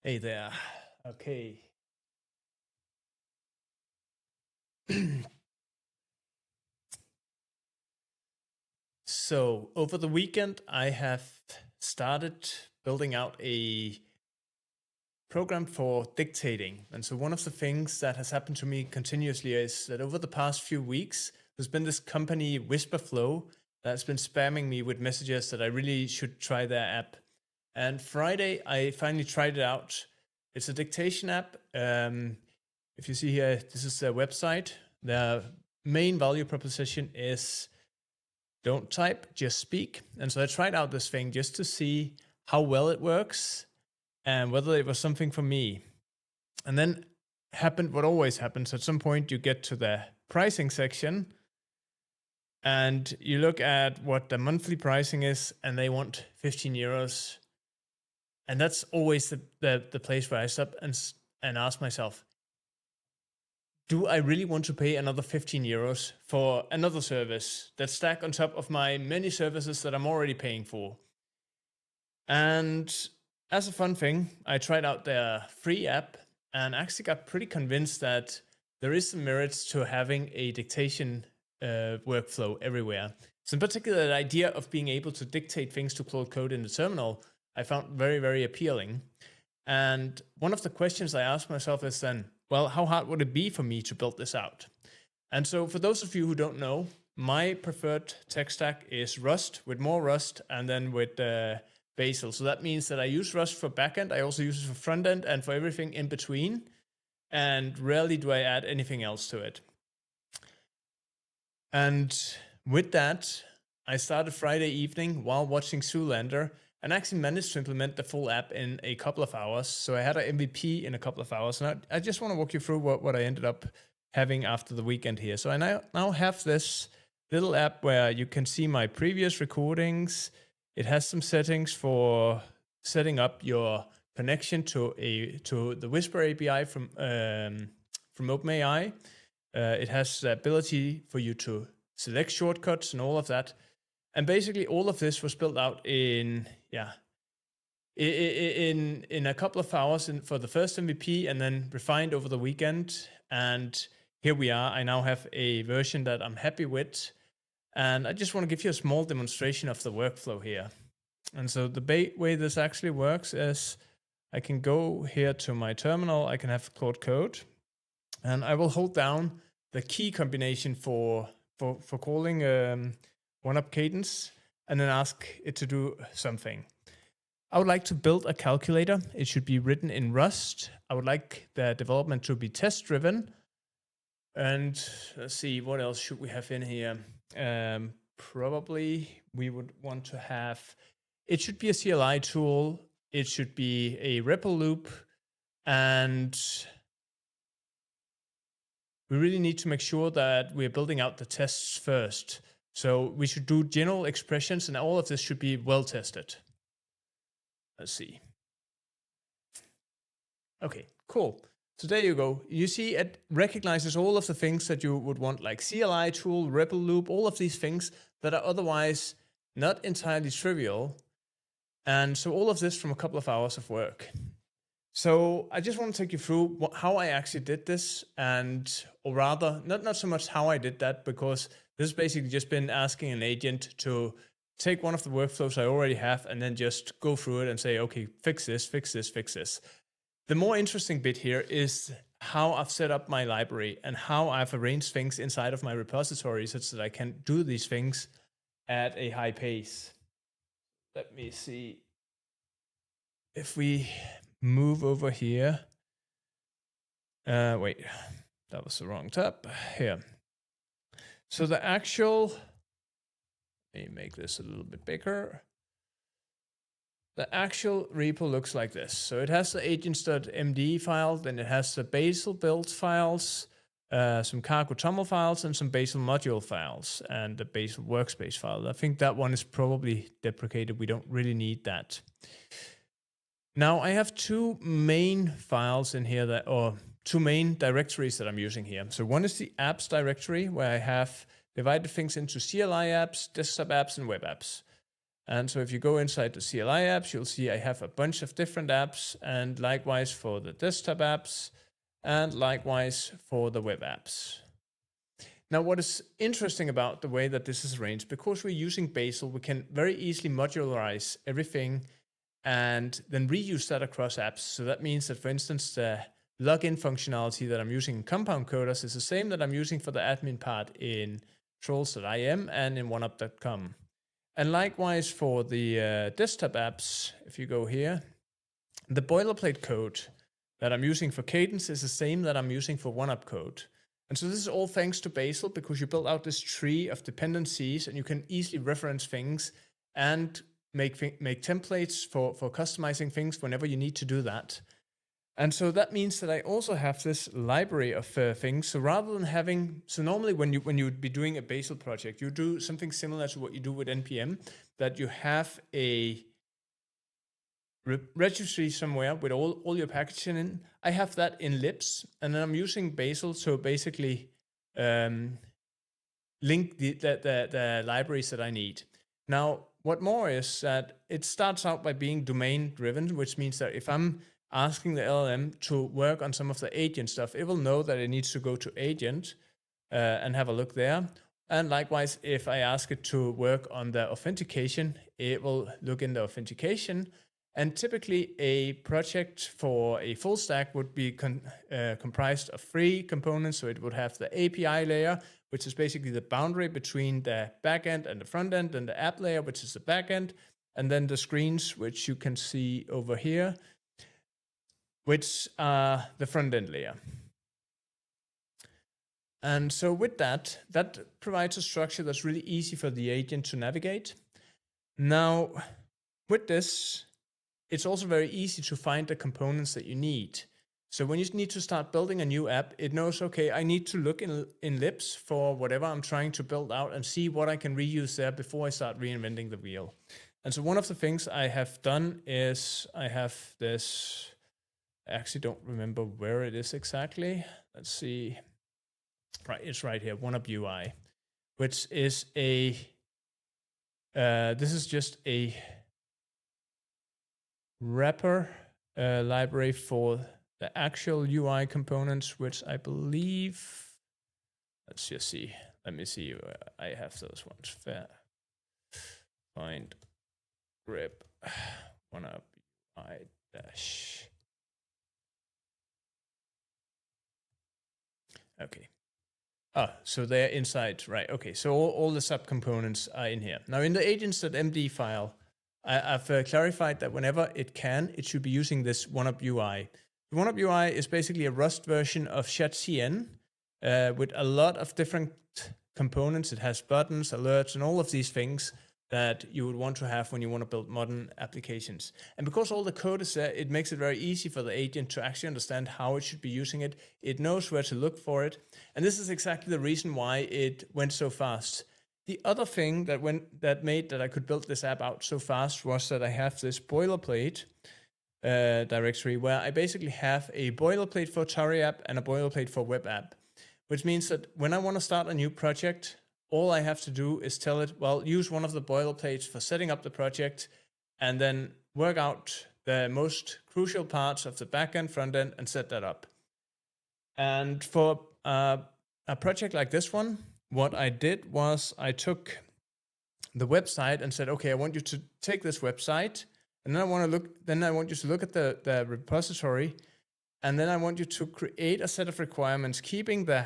Hey there. Okay. So over the weekend, I have started building out a program for dictating. And so one of the things that has happened to me continuously is that over the past few weeks, there's been this company, Whisperflow, that's been spamming me with messages that I really should try their app. And Friday, I finally tried it out. It's a dictation app. If you see here, this is their website. Their main value proposition is don't type, just speak. And so I tried out this thing just to see how well it works and whether it was something for me. And then happened what always happens. At some point, you get to the pricing section and you look at what the monthly pricing is, and they want 15 euros. And that's always the place where I stop and ask myself, do I really want to pay another 15 euros for another service that's stacked on top of my many services that I'm already paying for? And as a fun thing, I tried out their free app and actually got pretty convinced that there is some merits to having a dictation workflow everywhere. So in particular, the idea of being able to dictate things to Claude Code in the terminal, I found very, very appealing. And one of the questions I asked myself is then, well, how hard would it be for me to build this out? And so for those of you who don't know, my preferred tech stack is Rust, with more Rust, and then with Bazel. So that means that I use Rust for backend, I also use it for frontend, and for everything in between. And rarely do I add anything else to it. And with that, I started Friday evening while watching Zoolander and actually managed to implement the full app in a couple of hours. So I had an MVP in a couple of hours. And I just want to walk you through what I ended up having after the weekend here. So I now have this little app where you can see my previous recordings. It has some settings for setting up your connection to the Whisper API from OpenAI. It has the ability for you to select shortcuts and all of that. And basically, all of this was built out in a couple of hours for the first MVP, and then refined over the weekend. And here we are. I now have a version that I'm happy with. And I just want to give you a small demonstration of the workflow here. And so the way this actually works is I can go here to my terminal. I can have Claude Code, and I will hold down the key combination for calling one-up cadence, and then ask it to do something. I would like to build a calculator. It should be written in Rust. I would like the development to be test-driven. And let's see, what else should we have in here? Probably we would want to have, it should be a CLI tool. It should be a REPL loop. And we really need to make sure that we're building out the tests first. So we should do general expressions, and all of this should be well tested. Let's see. Okay, cool. So there you go. You see, it recognizes all of the things that you would want, like CLI tool, REPL loop, all of these things that are otherwise not entirely trivial. And so all of this from a couple of hours of work. So I just want to take you through how I actually did this, or rather, not so much how I did that, because this has basically just been asking an agent to take one of the workflows I already have and then just go through it and say, okay, fix this, fix this, fix this. The more interesting bit here is how I've set up my library and how I've arranged things inside of my repository such that I can do these things at a high pace. Let me see. If we move over here. Wait, that was the wrong tab. Here. So the actual, let me make this a little bit bigger. The actual repo looks like this. So it has the agents.md file, then it has the Bazel build files, some cargo toml files, and some Bazel module files, and the Bazel workspace file. I think that one is probably deprecated. We don't really need that. Now I have two main files in here or two main directories that I'm using here. So one is the apps directory, where I have divided things into CLI apps, desktop apps, and web apps. And so if you go inside the CLI apps, you'll see I have a bunch of different apps, and likewise for the desktop apps, and likewise for the web apps. Now, what is interesting about the way that this is arranged, because we're using Bazel, we can very easily modularize everything and then reuse that across apps. So that means that, for instance, the login functionality that I'm using in Compound Coders is the same that I'm using for the admin part in Trolls.im and in oneup.com. And likewise for the desktop apps, if you go here, the boilerplate code that I'm using for Cadence is the same that I'm using for OneUp code. And so this is all thanks to Bazel, because you build out this tree of dependencies and you can easily reference things and make templates for customizing things whenever you need to do that. And so that means that I also have this library of things. So rather than having, so normally when you would be doing a Bazel project, you do something similar to what you do with NPM, that you have a registry somewhere with all your packaging in. I have that in libs, and then I'm using Bazel to basically link the libraries that I need. Now, what more is that it starts out by being domain driven, which means that if I'm asking the LLM to work on some of the agent stuff, it will know that it needs to go to agent and have a look there. And likewise, if I ask it to work on the authentication, it will look in the authentication. And typically a project for a full stack would be comprised of 3 components. So it would have the API layer, which is basically the boundary between the backend and the front end, and the app layer, which is the backend, and then the screens, which you can see over here, which are the front end layer. And so with that provides a structure that's really easy for the agent to navigate. Now, with this, it's also very easy to find the components that you need. So when you need to start building a new app, it knows, okay, I need to look in libs for whatever I'm trying to build out and see what I can reuse there before I start reinventing the wheel. And so one of the things I have done is I have this, I actually don't remember where it is exactly. Let's see. Right, it's right here, OneUp UI, which is a, this is just a wrapper library for the actual UI components, which I believe, let's just see. Let me see. I have those ones. Find grep OneUp UI dash. Okay. So they're inside, right? Okay, so all the subcomponents are in here. Now in the agents.md file, I've clarified that whenever it can, it should be using this OneUp UI. The OneUp UI is basically a Rust version of ShatCN with a lot of different components. It has buttons, alerts, and all of these things that you would want to have when you want to build modern applications. And because all the code is there, it makes it very easy for the agent to actually understand how it should be using it. It knows where to look for it. And this is exactly the reason why it went so fast. The other thing that made that I could build this app out so fast was that I have this boilerplate directory where I basically have a boilerplate for Tari app and a boilerplate for web app, which means that when I want to start a new project, all I have to do is tell it, well, use one of the boilerplates for setting up the project, and then work out the most crucial parts of the backend, front end, and set that up. And for a project like this one, what I did was I took the website and said, okay, I want you to take this website, and then I want you to look at the repository, and then I want you to create a set of requirements, keeping the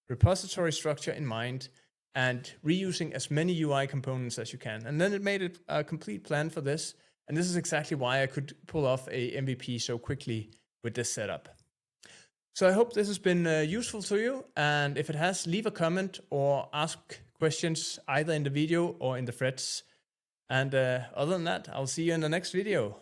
repository structure in mind, and reusing as many UI components as you can. And then it made it a complete plan for this. And this is exactly why I could pull off a MVP so quickly with this setup. So I hope this has been useful to you. And if it has, leave a comment or ask questions either in the video or in the threads. And other than that, I'll see you in the next video.